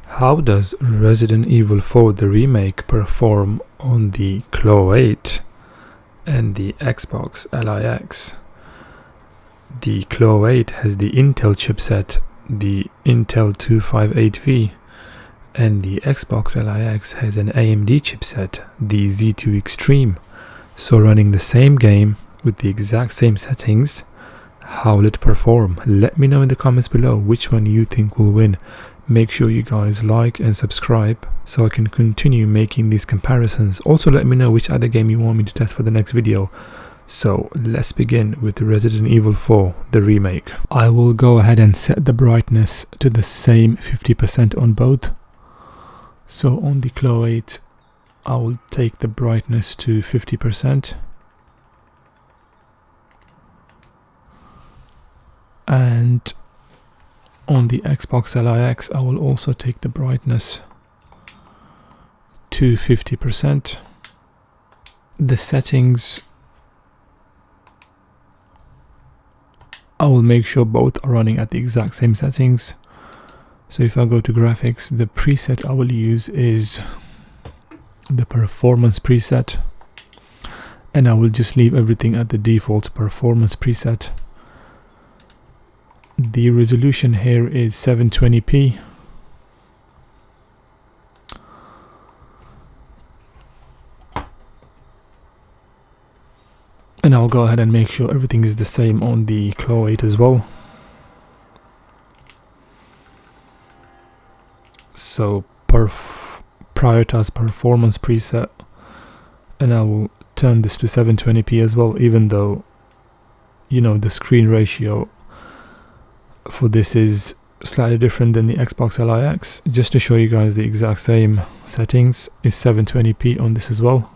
How does Resident Evil 4 the remake perform on the Claw 8 and the Xbox LIX? The Claw 8 has the Intel chipset, the Intel 258V, and the Xbox LIX has an AMD chipset, the Z2 Extreme. So running the same game with the exact same settings, how will it perform? Let me know in the comments below which one you think will win. Make sure you guys like and subscribe so I can continue making these comparisons. Also let me know which other game you want me to test for the next video. So let's begin with Resident Evil 4 the remake. I will go ahead and set the brightness to the same 50% on both. So on the Claw 8 I will take the brightness to 50%. And on the Xbox LIX I will also take the brightness to 50%. The settings, I will make sure both are running at the exact same settings. So if I go to graphics, the preset I will use is the performance preset, and I will just leave everything at the default performance preset. The resolution here is 720p. And I'll go ahead and make sure everything is the same on the Claw 8 as well. So prioritize performance preset, and I will turn this to 720p as well, even though, you know, the screen ratio for this is slightly different than the Xbox LIX. Just to show you guys the exact same settings is 720p on this as well.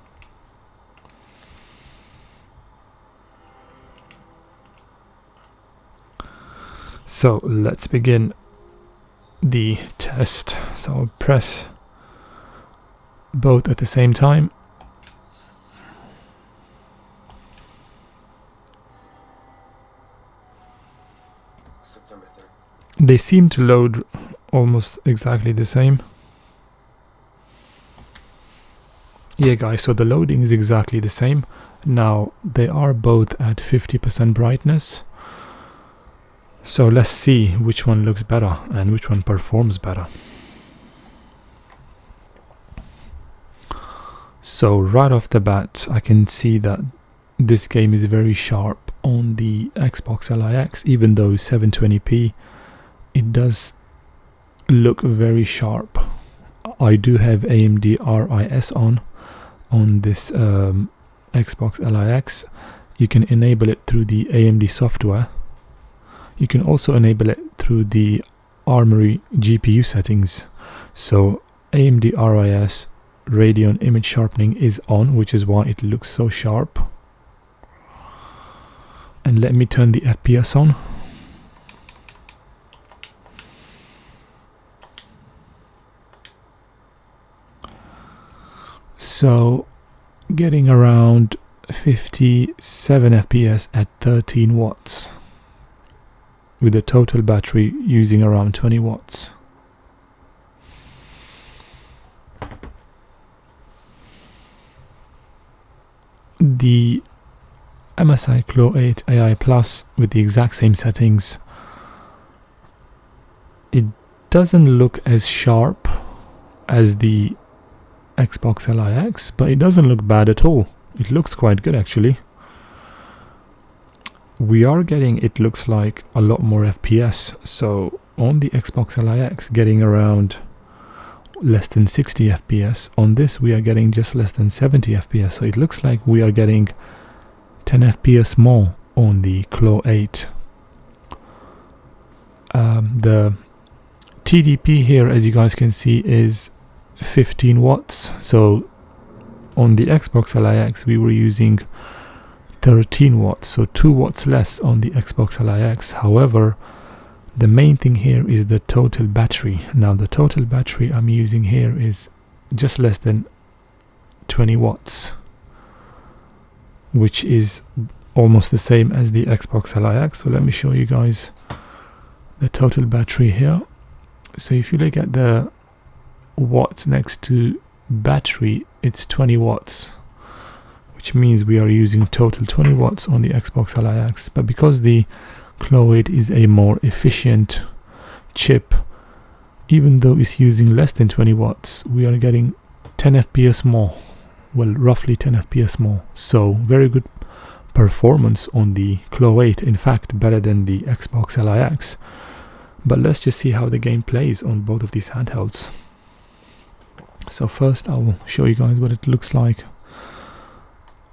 So let's begin the test. So I'll press both at the same time. September 3rd. They seem to load almost exactly the same. Yeah guys, so the loading is exactly the same. Now they are both at 50% brightness. So let's see which one looks better and which one performs better. So right off the bat I can see that this game is very sharp on the Xbox LIX. Even though 720p, it does look very sharp. I do have AMD RIS on this Xbox LIX. You can enable it through the AMD software. You can also enable it through the Armory GPU settings. So AMD RIS Radeon image sharpening is on, which is why it looks so sharp. And let me turn the FPS on. So getting around 57 FPS at 13 watts with a total battery using around 20 watts. The MSI Claw 8 AI Plus with the exact same settings, it doesn't look as sharp as the Xbox LIX, but it doesn't look bad at all. It looks quite good actually. We are getting, it looks like, a lot more FPS. So on the Xbox LIX getting around less than 60 FPS. On this we are getting just less than 70 FPS. So it looks like we are getting 10 FPS more on the Claw 8. The TDP here, as you guys can see, is 15 watts. So on the Xbox LIX we were using 13 watts, so 2 watts less on the Xbox LIX. However, the main thing here is the total battery. Now the total battery I'm using here is just less than 20 watts, which is almost the same as the Xbox LIX. So let me show you guys the total battery here. So if you look at the watts next to battery, it's 20 watts, which means we are using total 20 watts on the Xbox LIX. But because the Claw 8 is a more efficient chip, even though it's using less than 20 watts, we are getting 10 FPS more. Well, roughly 10 FPS more. So very good performance on the Claw 8, in fact better than the Xbox LIX. But let's just see how the game plays on both of these handhelds. So first I will show you guys what it looks like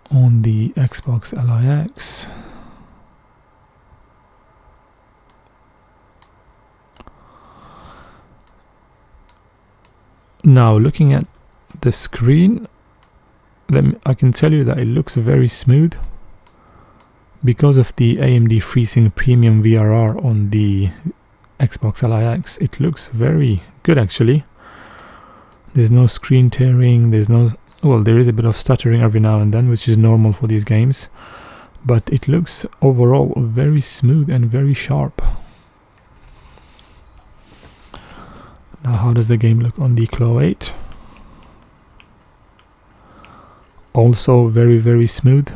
on the Xbox LIX. Now looking at the screen, I can tell you that it looks very smooth because of the AMD FreeSync Premium VRR on the Xbox LIX. It looks very good actually. There's no screen tearing, there's no, well, there is a bit of stuttering every now and then, which is normal for these games, but it looks overall very smooth and very sharp. Now how does the game look on the Claw 8? Also very smooth.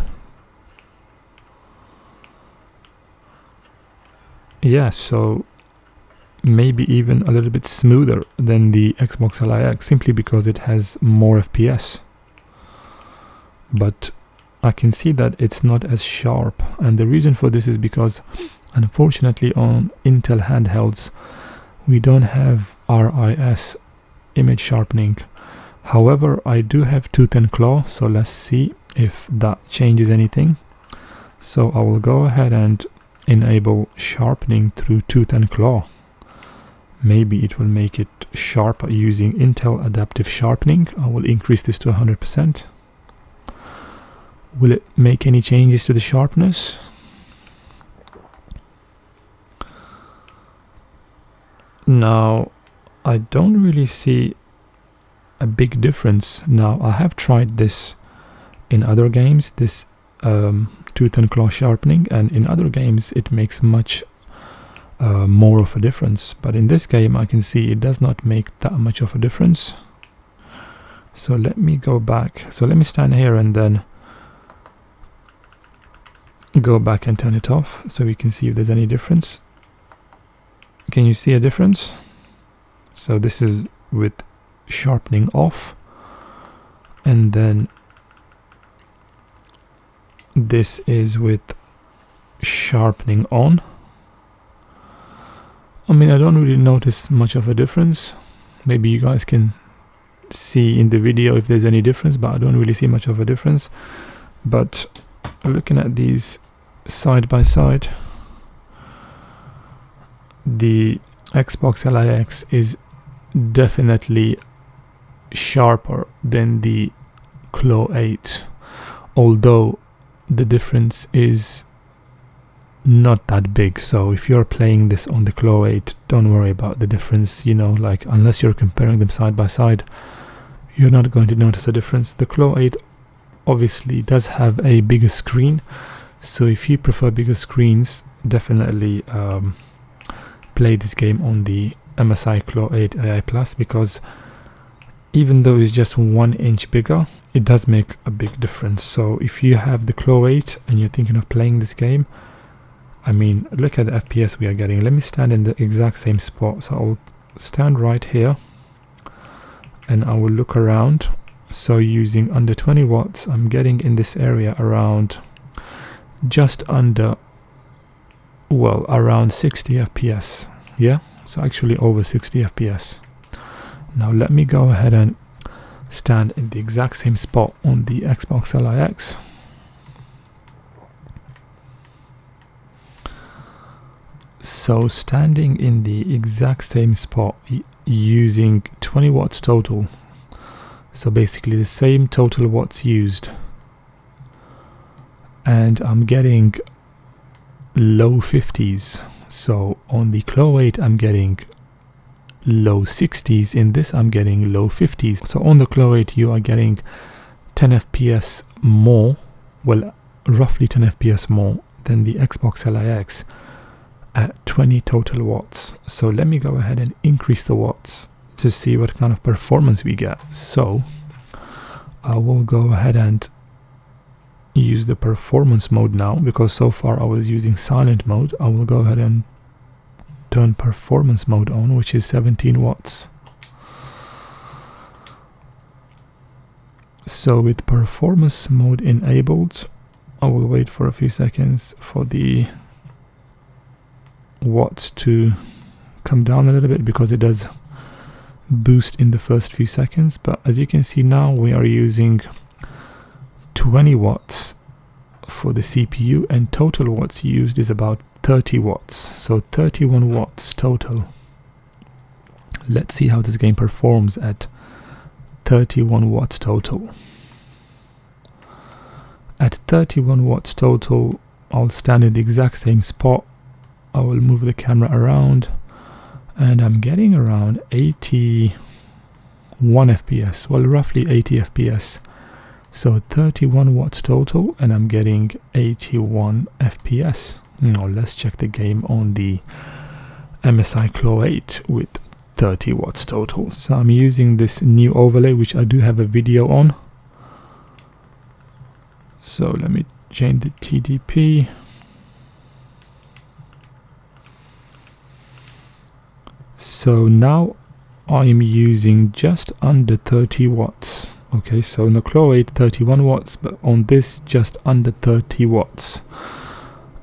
Yeah, so maybe even a little bit smoother than the Xbox LIX, simply because it has more FPS. But I can see that it's not as sharp, and the reason for this is because unfortunately on Intel handhelds we don't have RIS image sharpening. However, I do have Tooth and Claw, so let's see if that changes anything. So I will go ahead and enable sharpening through Tooth and Claw. Maybe it will make it sharper using Intel adaptive sharpening. I will increase this to 100%. Will it make any changes to the sharpness? Now I don't really see a big difference. Now I have tried this in other games, this Tooth and Claw sharpening, and in other games it makes much more of a difference, but in this game I can see it does not make that much of a difference. So let me go back, so let me stand here and then go back and turn it off so we can see if there's any difference. Can you see a difference? So this is with sharpening off, and then this is with sharpening on. I mean, I don't really notice much of a difference. Maybe you guys can see in the video if there's any difference, but I don't really see much of a difference. But looking at these side by side, the Xbox LIX is definitely sharper than the Claw 8, although the difference is not that big. So if you're playing this on the Claw 8, don't worry about the difference, you know, like unless you're comparing them side by side, you're not going to notice a difference. The Claw 8 obviously does have a bigger screen, so if you prefer bigger screens, definitely play this game on the MSI Claw 8 AI Plus, because even though it's just 1 inch bigger, it does make a big difference. So if you have the Claw 8 and you're thinking of playing this game, I mean, look at the FPS we are getting. Let me stand in the exact same spot. So I'll stand right here and I will look around. So using under 20 watts, I'm getting in this area around just under, well, around 60 FPS. Yeah, so actually over 60 FPS. Now let me go ahead and stand in the exact same spot on the Xbox LIX. So standing in the exact same spot using 20 watts total, so basically the same total watts used, and I'm getting low 50s. So on the Claw 8 I'm getting low 60s, in this I'm getting low 50s. So on the Claw 8 you are getting 10 FPS more, well, roughly 10 FPS more than the Xbox LIX at 20 total watts. So let me go ahead and increase the watts to see what kind of performance we get. So I will go ahead and use the performance mode now, because so far I was using silent mode. I will go ahead and turn performance mode on, which is 17 watts. So with performance mode enabled, I will wait for a few seconds for the watts to come down a little bit, because it does boost in the first few seconds. But as you can see now, we are using 20 watts for the CPU, and total watts used is about 30 watts, so 31 watts total. Let's see how this game performs at 31 watts total. At 31 watts total, I'll stand in the exact same spot. I will move the camera around, and I'm getting around 81 FPS, well, roughly 80 FPS. So 31 watts total, and I'm getting 81 FPS. Now let's check the game on the MSI Claw 8 with 30 watts total. So I'm using this new overlay, which I do have a video on. So let me change the TDP. So now I'm using just under 30 watts. Okay, so in the Claw 8 31 watts, but on this just under 30 watts.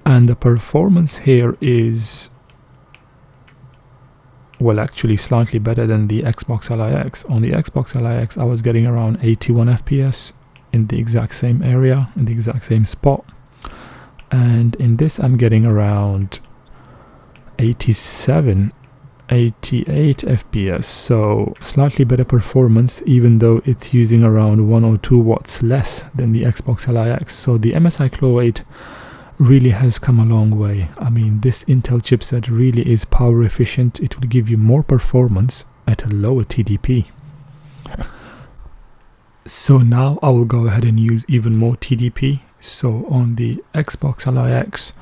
And the performance here is, well, actually slightly better than the Xbox LIX. On the Xbox LIX I was getting around 81 FPS in the exact same area, in the exact same spot. And in this I'm getting around 87, 88 FPS, so slightly better performance, even though it's using around 1 or 2 watts less than the Xbox LIX. So the MSI Claw 8 really has come a long way. I mean, this Intel chipset really is power efficient. It will give you more performance at a lower TDP. So now I will go ahead and use even more TDP. So on the Xbox LIX,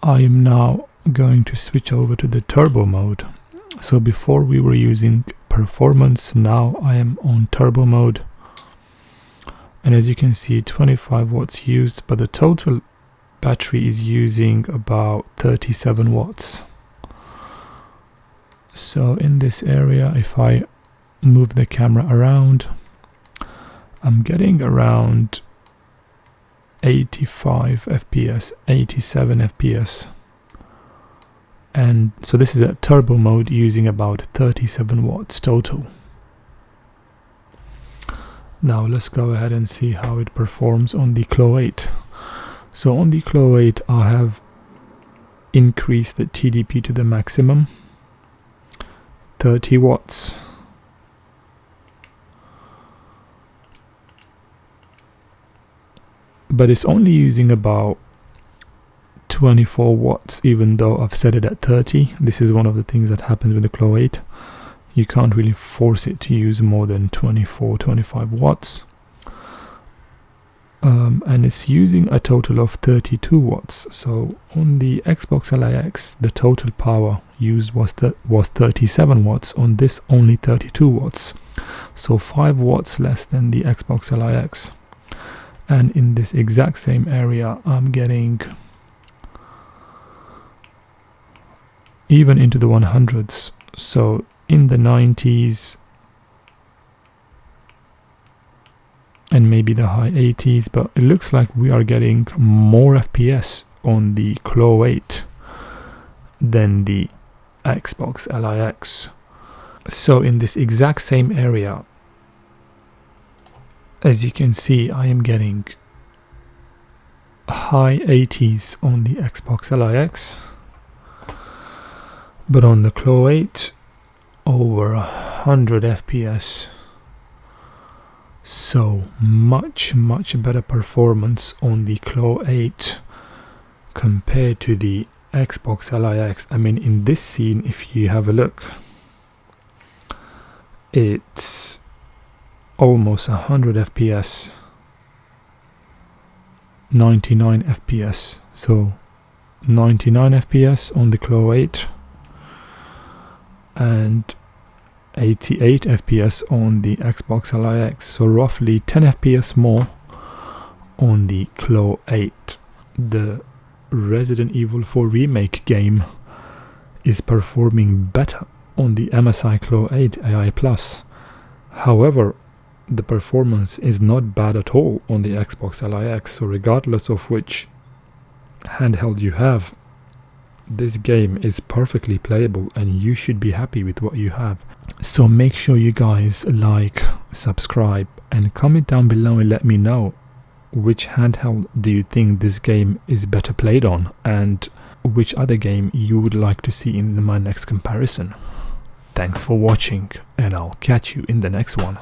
I am now going to switch over to the turbo mode. So before we were using performance, now I am on turbo mode. And as you can see, 25 watts used, but the total battery is using about 37 watts. So in this area, if I move the camera around, I'm getting around 85 FPS, 87 FPS. And so this is a turbo mode using about 37 watts total. Now let's go ahead and see how it performs on the Claw 8. So on the Claw 8 I have increased the TDP to the maximum, 30 watts. But it's only using about 24 watts, even though I've set it at 30. This is one of the things that happens with the Claw 8. You can't really force it to use more than 24, 25 watts. And it's using a total of 32 watts. So on the Xbox LIX, the total power used was 37 watts. On this, only 32 watts. So 5 watts less than the Xbox LIX. And in this exact same area, I'm getting even into the 100s. So in the 90s, and maybe the high 80s, but it looks like we are getting more FPS on the Claw 8 than the Xbox LIX. So in this exact same area, as you can see, I am getting high 80s on the Xbox LIX, but on the Claw 8 over 100 FPS. So much better performance on the Claw 8 compared to the Xbox LIX. I mean, in this scene, if you have a look, it's almost 100 FPS, 99 FPS. So 99 FPS on the Claw 8 and 88 FPS on the Xbox LIX, so roughly 10 FPS more on the Claw 8. The Resident Evil 4 Remake game is performing better on the MSI Claw 8 AI+. However, the performance is not bad at all on the Xbox LIX, so regardless of which handheld you have, this game is perfectly playable and you should be happy with what you have. So make sure you guys like, subscribe and comment down below and let me know which handheld do you think this game is better played on, and which other game you would like to see in my next comparison. Thanks for watching, and I'll catch you in the next one.